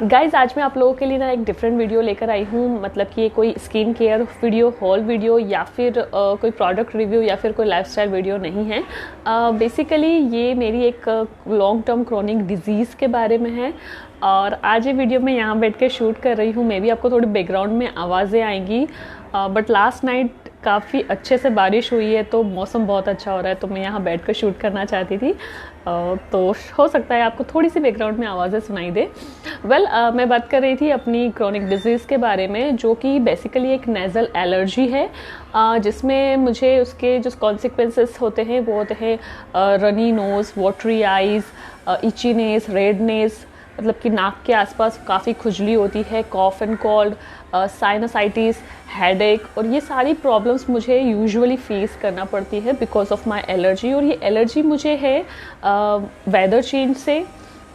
Guys आज मैं आप लोगों के लिए ना एक डिफरेंट वीडियो लेकर आई हूँ। मतलब कि ये कोई skin care video, hall video या फिर कोई प्रोडक्ट रिव्यू या फिर कोई लाइफस्टाइल वीडियो नहीं है। बेसिकली ये मेरी एक लॉन्ग टर्म क्रोनिक डिजीज़ के बारे में है और आज ये वीडियो मैं यहाँ बैठ के शूट कर रही हूँ। मे बी आपको थोड़ी बैकग्राउंड में आवाज़ें आएंगी, बट लास्ट नाइट काफ़ी अच्छे से बारिश हुई है तो मौसम बहुत अच्छा हो रहा है, तो मैं यहाँ बैठ कर शूट करना चाहती थी। तो हो सकता है आपको थोड़ी सी बैकग्राउंड में आवाज़ें सुनाई दे। मैं बात कर रही थी अपनी क्रोनिक डिजीज़ के बारे में, जो कि बेसिकली एक नेज़ल एलर्जी है, जिसमें मुझे उसके जो कॉन्सिक्वेंसेस होते हैं वो होते हैं runny nose, watery eyes, itchiness, redness, मतलब कि नाक के आसपास काफ़ी खुजली होती है, cough and cold, sinusitis, headache, और ये सारी प्रॉब्लम्स मुझे यूजुअली फेस करना पड़ती है बिकॉज ऑफ माय एलर्जी। और ये एलर्जी मुझे है वेदर चेंज से,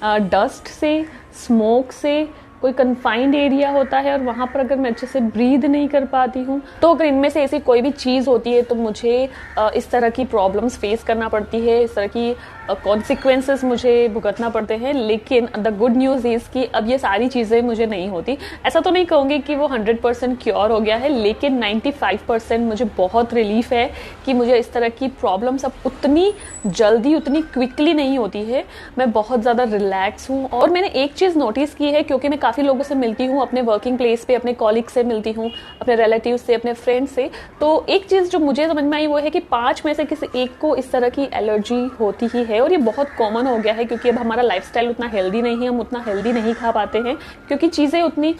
डस्ट से, स्मोक से। कोई कन्फाइंड एरिया होता है और वहाँ पर अगर मैं अच्छे से ब्रीद नहीं कर पाती हूँ, तो अगर इनमें से ऐसी कोई भी चीज़ होती है तो मुझे इस तरह की प्रॉब्लम्स फेस करना पड़ती है, इस तरह की कॉन्सिक्वेंसेस मुझे भुगतना पड़ते हैं। लेकिन द गुड न्यूज़ इज़ कि अब ये सारी चीज़ें मुझे नहीं होती। ऐसा तो नहीं कहूँगी कि वो 100% क्योर हो गया है, लेकिन 95% मुझे बहुत रिलीफ है कि मुझे इस तरह की प्रॉब्लम्स अब उतनी जल्दी, उतनी क्विकली नहीं होती है। मैं बहुत ज़्यादा रिलैक्स हूँ। और मैंने एक चीज़ नोटिस की है, क्योंकि मैं काफ़ी लोगों से मिलती हूँ, अपने वर्किंग प्लेस पे अपने कॉलीग से मिलती हूँ, अपने रिलेटिव से, अपने फ्रेंड से, तो एक चीज़ जो मुझे समझ में आई वो है कि 5 में से किसी एक को इस तरह की एलर्जी होती ही है। और ये बहुत कॉमन हो गया है क्योंकि अब हमारा लाइफस्टाइल उतना हेल्दी नहीं है, हम उतना हेल्दी नहीं खा पाते हैं, क्योंकि चीज़ें उतनी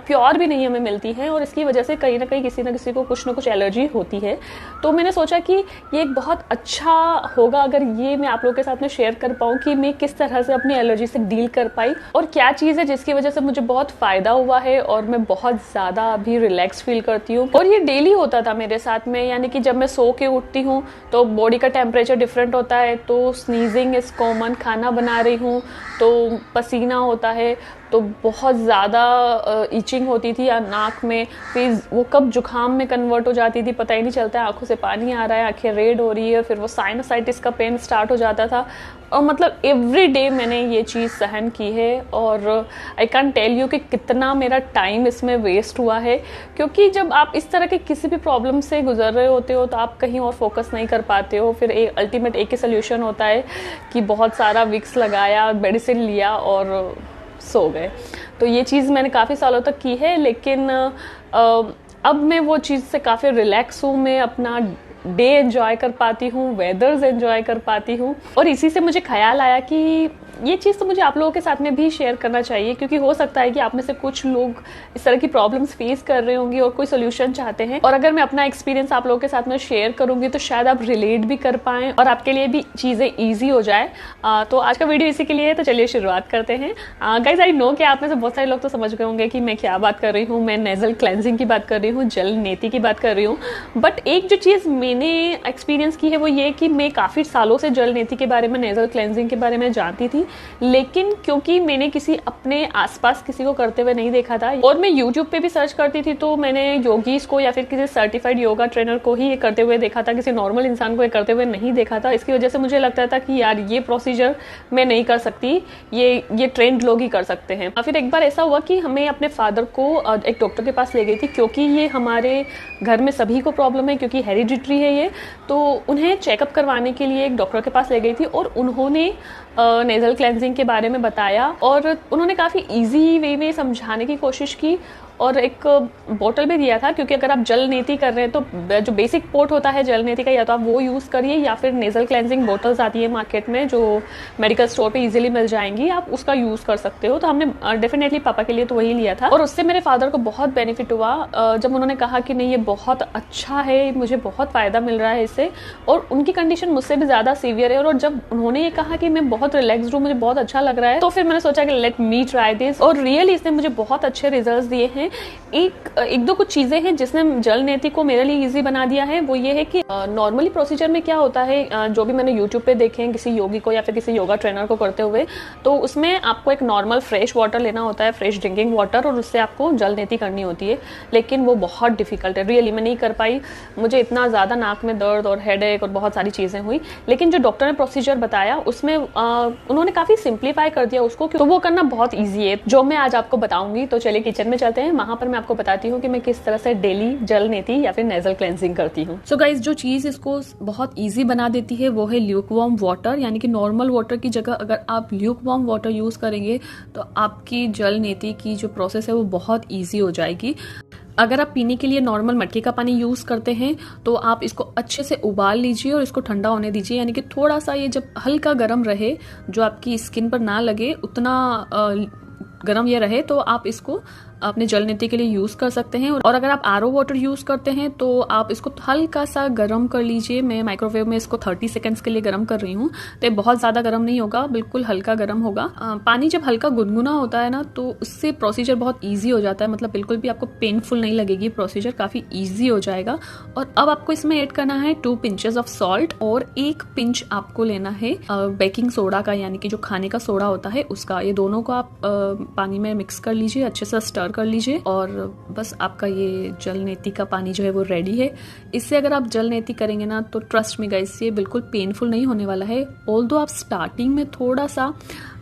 प्योर भी नहीं हमें मिलती हैं, और इसकी वजह से कहीं ना कहीं किसी ना किसी को कुछ ना कुछ एलर्जी होती है। तो मैंने सोचा कि ये एक बहुत अच्छा होगा अगर ये मैं आप लोगों के साथ में शेयर कर पाऊँ कि मैं किस तरह से अपनी एलर्जी से डील कर पाई और क्या चीज़ है जिसकी वजह से मुझे बहुत फ़ायदा हुआ है और मैं बहुत ज़्यादा अभी रिलैक्स फील करती हूँ। और ये डेली होता था मेरे साथ में, यानी कि जब मैं सो के उठती हूँ तो बॉडी का टेम्परेचर डिफरेंट होता है, तो स्नीजिंग इज़ कॉमन, खाना बना रही हूँ तो पसीना होता है, तो बहुत ज़्यादा ईचिंग होती थी नाक में, फिर वो कब जुकाम में कन्वर्ट हो जाती थी पता ही नहीं चलता है, आंखों से पानी आ रहा है, आंखें रेड हो रही है, फिर वो साइनसाइटिस का पेन स्टार्ट हो जाता था। और मतलब एवरी डे मैंने ये चीज़ सहन की है और आई कैन टेल यू कि कितना मेरा टाइम इसमें वेस्ट हुआ है। क्योंकि जब आप इस तरह के किसी भी प्रॉब्लम से गुजर रहे होते हो तो आप कहीं और फोकस नहीं कर पाते हो। फिर अल्टीमेट एक ही सोल्यूशन होता है कि बहुत सारा विक्स लगाया, मेडिसिन लिया और सो गए। तो ये चीज़ मैंने काफ़ी सालों तक की है, लेकिन अब मैं वो चीज़ से काफ़ी रिलैक्स हूँ। मैं अपना डे एंजॉय कर पाती हूँ, वेदर्स एंजॉय कर पाती हूँ। और इसी से मुझे ख्याल आया कि ये चीज़ तो मुझे आप लोगों के साथ में भी शेयर करना चाहिए, क्योंकि हो सकता है कि आप में से कुछ लोग इस तरह की प्रॉब्लम्स फेस कर रहे होंगे और कोई सोल्यूशन चाहते हैं। और अगर मैं अपना एक्सपीरियंस आप लोगों के साथ में शेयर करूंगी तो शायद आप रिलेट भी कर पाएँ और आपके लिए भी चीज़ें ईजी हो जाए। तो आज का वीडियो इसी के लिए है, तो चलिए शुरुआत करते हैं। गाइज आई नो कि आप में से बहुत सारे लोग तो समझ गए होंगे कि मैं क्या बात कर रही हूँ। मैं नेजल क्लेंजिंग की बात कर रही हूँ, जल नेति की बात कर रही हूँ। बट एक जो चीज़ मैंने एक्सपीरियंस की है वो ये कि मैं काफ़ी सालों से जल नेति के बारे में, नेजल क्लेंजिंग के बारे में जानती थी, लेकिन क्योंकि मैंने किसी अपने आसपास किसी को करते हुए नहीं देखा था और मैं YouTube पे भी सर्च करती थी, तो मैंने योगीज को या फिर किसी सर्टिफाइड योगा ट्रेनर को ही ये करते हुए देखा था, किसी नॉर्मल इंसान को ये करते हुए नहीं देखा था। इसकी वजह से मुझे लगता था कि यार ये प्रोसीजर मैं नहीं कर सकती, ये ट्रेंड लोग ही कर सकते हैं। फिर एक बार ऐसा हुआ कि हमें अपने फादर को एक डॉक्टर के पास ले गई थी, क्योंकि ये हमारे घर में सभी को प्रॉब्लम है, क्योंकि हेरिडिटरी है ये। तो उन्हें चेकअप करवाने के लिए एक डॉक्टर के पास ले गई थी और उन्होंने नेजल क्लेंजिंग के बारे में बताया और उन्होंने काफ़ी इजी वे में समझाने की कोशिश की और एक बोतल भी दिया था, क्योंकि अगर आप जल नेति कर रहे हैं तो जो बेसिक पोर्ट होता है जल नेति का, या तो आप वो यूज़ करिए या फिर नेजल क्लेंजिंग बोटल्स आती है मार्केट में जो मेडिकल स्टोर पे इजीली मिल जाएंगी, आप उसका यूज़ कर सकते हो। तो हमने डेफिनेटली पापा के लिए तो वही लिया था और उससे मेरे फादर को बहुत बेनिफिट हुआ। जब उन्होंने कहा कि नहीं ये बहुत अच्छा है, मुझे बहुत फ़ायदा मिल रहा है इससे, और उनकी कंडीशन मुझसे भी ज़्यादा सीवियर है, और जब उन्होंने ये कहा कि मैं बहुत रिलैक्सड हूँ, मुझे बहुत अच्छा लग रहा है, तो फिर मैंने सोचा कि लेट मी ट्राई दिस। और रियली इसने मुझे बहुत अच्छे रिजल्ट दिए हैं। एक दो कुछ चीजें हैं जिसने जल नेति को मेरे लिए इजी बना दिया है। वो ये है कि नॉर्मली प्रोसीजर में क्या होता है, जो भी मैंने यूट्यूब पे देखे हैं किसी योगी को या फिर किसी योगा ट्रेनर को करते हुए, तो उसमें आपको एक नॉर्मल फ्रेश वाटर लेना होता है, फ्रेश ड्रिंकिंग वाटर, और उससे आपको जल नेति करनी होती है। लेकिन वो बहुत डिफिकल्ट है, रियली मैं नहीं कर पाई। मुझे इतना ज़्यादा नाक में दर्द और हेडेक और बहुत सारी चीज़ें हुई। लेकिन जो डॉक्टर ने प्रोसीजर बताया उसमें उन्होंने काफ़ी सिंप्लीफाई कर दिया उसको, तो वो करना बहुत ईजी है, जो मैं आज आपको बताऊंगी। तो चलिए किचन में चलते हैं, वहां पर मैं आपको बताती हूँ कि मैं किस तरह से डेली जल नेती या फिर नेजल क्लेंजिंग करती हूँ। सो गाइज, जो चीज़ इसको बहुत ईजी बना देती है वो है ल्यूक वार्म वाटर, यानी कि नॉर्मल वाटर की जगह अगर आप ल्यूक वार्म वाटर यूज़ करेंगे तो आपकी जल नेती की जो प्रोसेस है वो बहुत ईजी हो जाएगी। अगर आप पीने के लिए नॉर्मल मटके का पानी यूज़ करते हैं तो आप इसको अच्छे से उबाल लीजिए और इसको ठंडा होने दीजिए, यानी कि थोड़ा सा ये जब हल्का गर्म रहे, जो आपकी स्किन पर ना लगे उतना गर्म ये रहे, तो आप इसको अपने जल नेती के लिए यूज़ कर सकते हैं। और अगर आप आरओ वाटर यूज़ करते हैं तो आप इसको हल्का सा गर्म कर लीजिए। मैं माइक्रोवेव में इसको 30 सेकंड्स के लिए गर्म कर रही हूँ, तो ये बहुत ज़्यादा गर्म नहीं होगा, बिल्कुल हल्का गर्म होगा। पानी जब हल्का गुनगुना होता है ना तो उससे प्रोसीजर बहुत ईजी हो जाता है, मतलब बिल्कुल भी आपको पेनफुल नहीं लगेगी, प्रोसीजर काफ़ी ईजी हो जाएगा। और अब आपको इसमें ऐड करना है 2 पिंचेस ऑफ सॉल्ट और 1 पिंच आपको लेना है बेकिंग सोडा का, यानी कि जो खाने का सोडा होता है उसका। ये दोनों को आप पानी में मिक्स कर लीजिए, अच्छे से स्टर कर लीजिए और बस आपका ये जल नेती का पानी जो है वो रेडी है। इससे अगर आप जल नेती करेंगे ना तो ट्रस्ट मी गाइस, ये बिल्कुल पेनफुल नहीं होने वाला है। ऑल्दो आप स्टार्टिंग में थोड़ा सा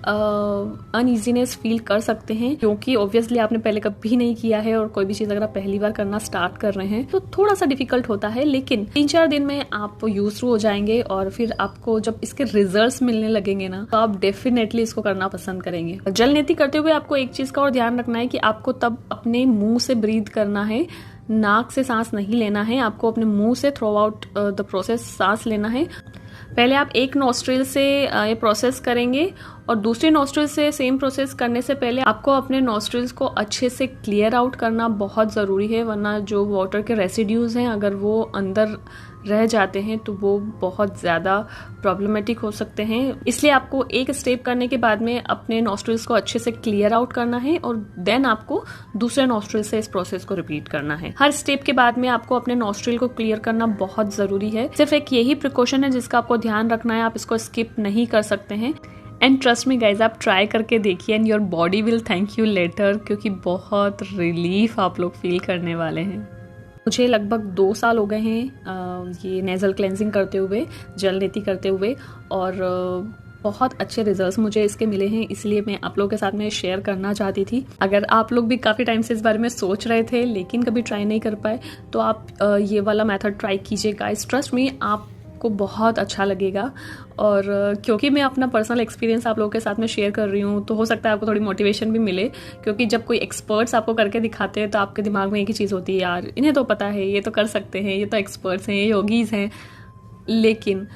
अनईजीनेस फील कर सकते हैं, क्योंकि ऑब्वियसली आपने पहले कभी नहीं किया है और कोई भी चीज़ अगर आप पहली बार करना स्टार्ट कर रहे हैं तो थोड़ा सा डिफिकल्ट होता है, लेकिन 3-4 दिन में आप यूज टू हो जाएंगे और फिर आपको जब इसके रिजल्ट्स मिलने लगेंगे ना तो आप डेफिनेटली इसको करना पसंद करेंगे। जल नेती करते हुए आपको एक चीज़ का और ध्यान रखना है कि आपको तब अपने मुंह से ब्रीथ करना है, नाक से सांस नहीं लेना है, आपको अपने मुंह से थ्रू आउट द प्रोसेस सांस लेना है। पहले आप एक नोस्ट्रिल से ये प्रोसेस करेंगे और दूसरी नोस्ट्रिल से सेम प्रोसेस करने से पहले आपको अपने नोस्ट्रिल्स को अच्छे से क्लियर आउट करना बहुत ज़रूरी है, वरना जो वाटर के रेसिड्यूज़ हैं अगर वो अंदर रह जाते हैं तो वो बहुत ज़्यादा प्रॉब्लमेटिक हो सकते हैं। इसलिए आपको एक स्टेप करने के बाद में अपने नोस्ट्रिल्स को अच्छे से क्लियर आउट करना है और देन आपको दूसरे नोस्ट्रिल से इस प्रोसेस को रिपीट करना है। हर स्टेप के बाद में आपको अपने नोस्ट्रिल को क्लियर करना बहुत ज़रूरी है। सिर्फ एक यही प्रिकॉशन है जिसका आपको ध्यान रखना है, आप इसको स्किप नहीं कर सकते हैं। एंड ट्रस्ट मी गाइज, आप ट्राई करके देखिए and your body will thank you later, क्योंकि बहुत रिलीफ आप लोग फील करने वाले हैं। मुझे लगभग 2 साल हो गए हैं ये नेजल क्लेंजिंग करते हुए, जल नेती करते हुए, और बहुत अच्छे रिजल्ट्स मुझे इसके मिले हैं, इसलिए मैं आप लोगों के साथ में शेयर करना चाहती थी। अगर आप लोग भी काफ़ी टाइम से इस बारे में सोच रहे थे लेकिन कभी ट्राई नहीं कर पाए तो आप ये वाला मेथड ट्राई कीजिए गाइस, ट्रस्ट मी आपको बहुत अच्छा लगेगा। और क्योंकि मैं अपना पर्सनल एक्सपीरियंस आप लोगों के साथ में शेयर कर रही हूँ तो हो सकता है आपको थोड़ी मोटिवेशन भी मिले, क्योंकि जब कोई एक्सपर्ट्स आपको करके दिखाते हैं तो आपके दिमाग में एक ही चीज़ होती है, यार इन्हें तो पता है, ये तो कर सकते हैं, ये तो एक्सपर्ट्स हैं, ये योगीज़ हैं। लेकिन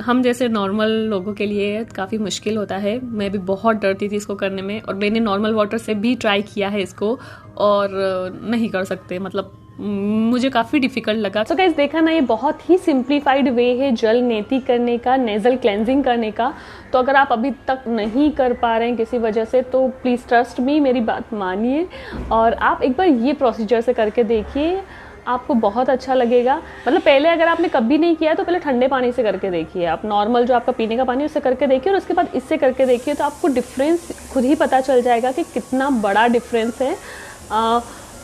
हम जैसे नॉर्मल लोगों के लिए काफ़ी मुश्किल होता है। मैं भी बहुत डरती थी इसको करने में और मैंने नॉर्मल वाटर से भी ट्राई किया है इसको और नहीं कर सकते, मतलब मुझे काफ़ी डिफिकल्ट लगा। तो गाइस देखा ना, ये बहुत ही सिंप्लीफाइड वे है जल नेती करने का, नेजल क्लेंजिंग करने का। तो अगर आप अभी तक नहीं कर पा रहे हैं किसी वजह से तो प्लीज़ ट्रस्ट मी, मेरी बात मानिए और आप एक बार ये प्रोसीजर से करके देखिए, आपको बहुत अच्छा लगेगा। मतलब पहले अगर आपने कभी नहीं किया तो पहले ठंडे पानी से करके देखिए, आप नॉर्मल जो आपका पीने का पानी है उससे करके देखिए और उसके बाद इससे करके देखिए, तो आपको डिफरेंस खुद ही पता चल जाएगा कि कितना बड़ा डिफरेंस है।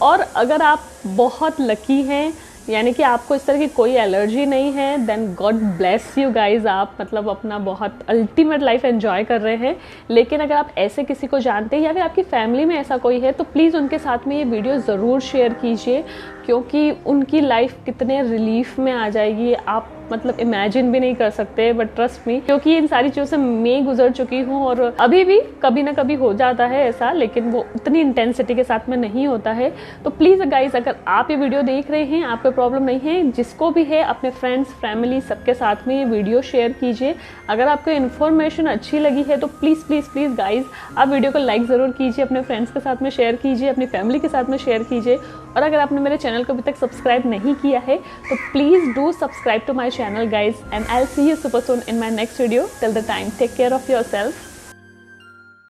और अगर आप बहुत लकी हैं, यानी कि आपको इस तरह की कोई एलर्जी नहीं है, then God bless you guys, आप मतलब अपना बहुत अल्टीमेट लाइफ एंजॉय कर रहे हैं। लेकिन अगर आप ऐसे किसी को जानते हैं या फिर आपकी फैमिली में ऐसा कोई है तो प्लीज़ उनके साथ में ये वीडियो ज़रूर शेयर कीजिए, क्योंकि उनकी लाइफ कितने रिलीफ में आ जाएगी आप मतलब इमेजिन भी नहीं कर सकते। बट ट्रस्ट मी, क्योंकि इन सारी चीज़ों से मैं गुजर चुकी हूँ और अभी भी कभी ना कभी हो जाता है ऐसा, लेकिन वो उतनी इंटेंसिटी के साथ में नहीं होता है। तो प्लीज़ गाइज, अगर आप ये वीडियो देख रहे हैं, आपको प्रॉब्लम नहीं है, जिसको भी है अपने फ्रेंड्स फैमिली सबके साथ में ये वीडियो शेयर कीजिए। अगर आपको इन्फॉर्मेशन अच्छी लगी है तो प्लीज़ प्लीज़ प्लीज़ गाइज आप वीडियो को लाइक ज़रूर कीजिए, अपने फ्रेंड्स के साथ में शेयर कीजिए, अपनी फैमिली के साथ में शेयर कीजिए। और अगर आपने मेरे चैनल को अभी तक सब्सक्राइब नहीं किया है तो please do subscribe to my channel guys, and I'll see you super soon in my next video. Till the time, take care of yourself.